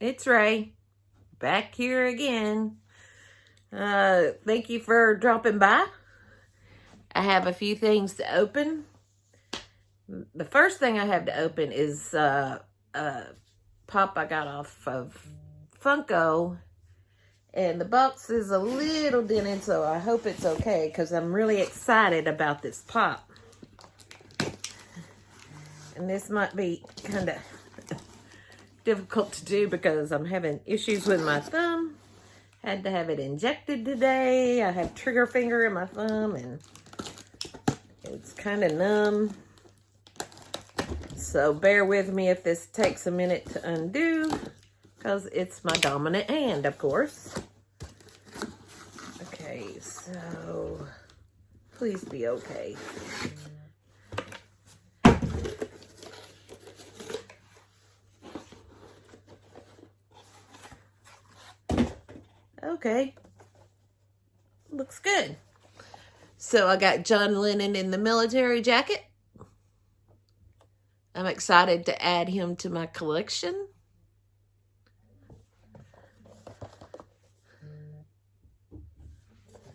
It's Ray, back here again. Thank you for dropping by. I have a few things to open. The first thing I have to open is a pop I got off of Funko. And the box is a little dented, so I hope it's okay because I'm really excited about this pop. And this might be kind of difficult to do because I'm having issues with my thumb. Had to have it injected today. I have trigger finger in my thumb and it's kind of numb. So bear with me if this takes a minute to undo because it's my dominant hand, of course. Okay, so please be okay. Okay, looks good. So I got John Lennon in the military jacket. I'm excited to add him to my collection.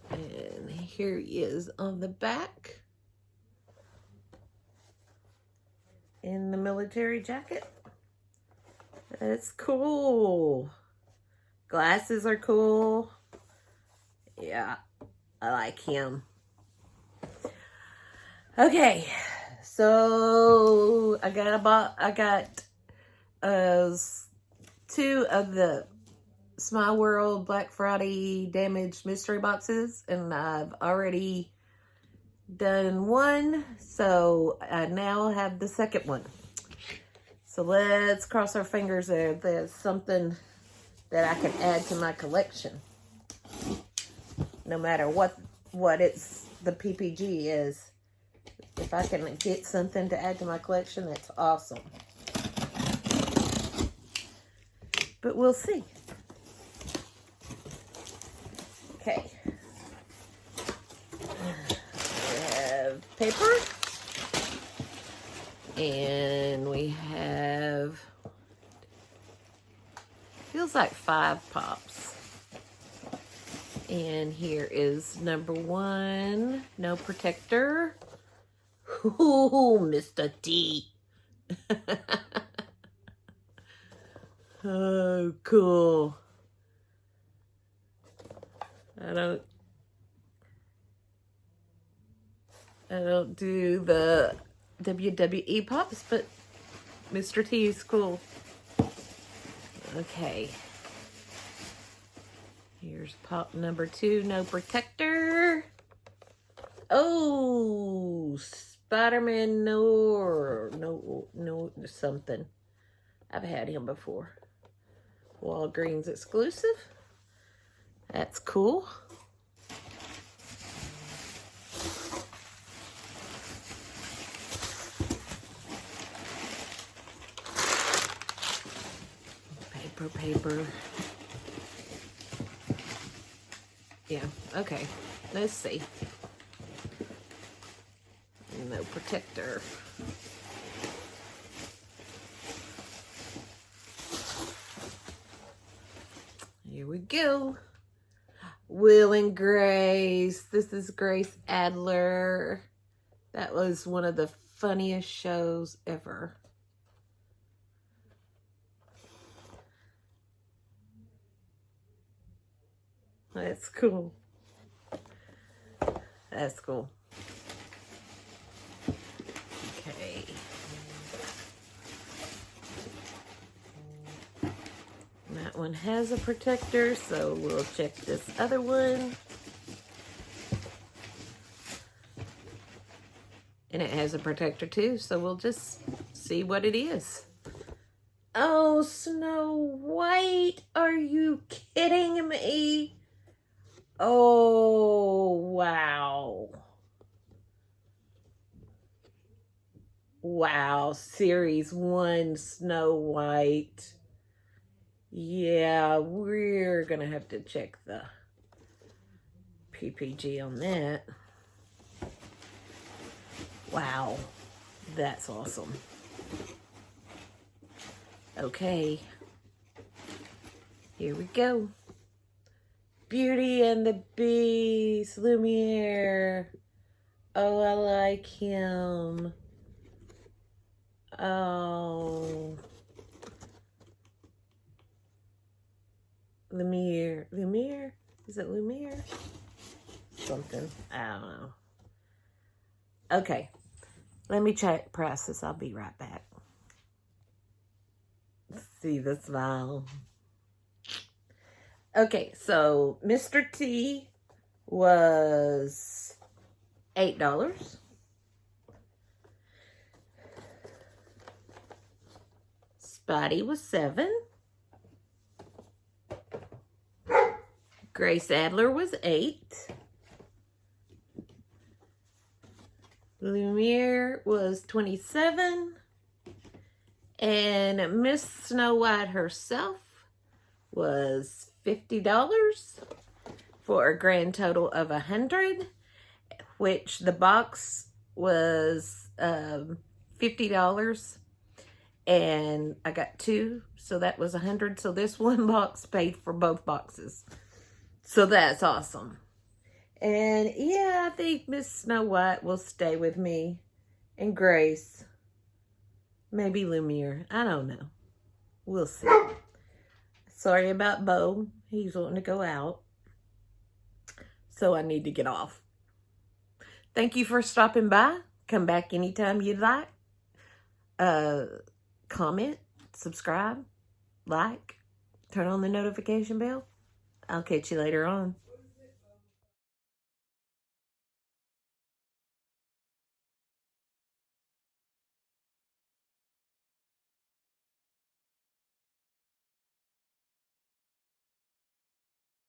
And here he is on the back in the military jacket. That's cool. Glasses are cool. Yeah, I like him. Okay, so I got two of the Smeye World Black Friday damaged mystery boxes, and I've already done one, so I now have the second one. So let's cross our fingers there. There's something that I can add to my collection. No matter what it's the PPG is. If I can get something to add to my collection, that's awesome. But we'll see. Okay. We have paper. And we have, feels like 5 pops. And here is number 1, no protector. Ooh, Mr. T. Oh, cool. I don't do the WWE pops, but Mr. T is cool. Okay. Here's pop number 2, no protector. Oh, Spider-Man no something. I've had him before. Walgreens exclusive. That's cool. Paper. Yeah, okay. Let's see. No protector. Here we go. Will and Grace. This is Grace Adler. That was one of the funniest shows ever. That's cool. That's cool. Okay. That one has a protector, so we'll check this other one. And it has a protector too, so we'll just see what it is. Oh, Snow White, are you kidding me? Oh, wow. Wow, Series 1 Snow White. Yeah, we're going to have to check the PPG on that. Wow, that's awesome. Okay. Here we go. Beauty and the Beast, Lumiere. Oh, I like him. Oh. Lumiere. Lumiere? Is it Lumiere? Something. I don't know. Okay. Let me check prices. I'll be right back. See the smile. Okay, so Mr. T was $8. Spotty was $7. Grace Adler was $8. Lumiere was $27. And Miss Snow White herself was $50 for a grand total of $100, which the box was $50, and I got 2, so that was $100. So this one box paid for both boxes. So that's awesome. And yeah, I think Miss Snow White will stay with me, and Grace. Maybe Lumiere. I don't know. We'll see. Sorry about Bo. He's wanting to go out. So I need to get off. Thank you for stopping by. Come back anytime you'd like. Comment, subscribe, like, turn on the notification bell. I'll catch you later on.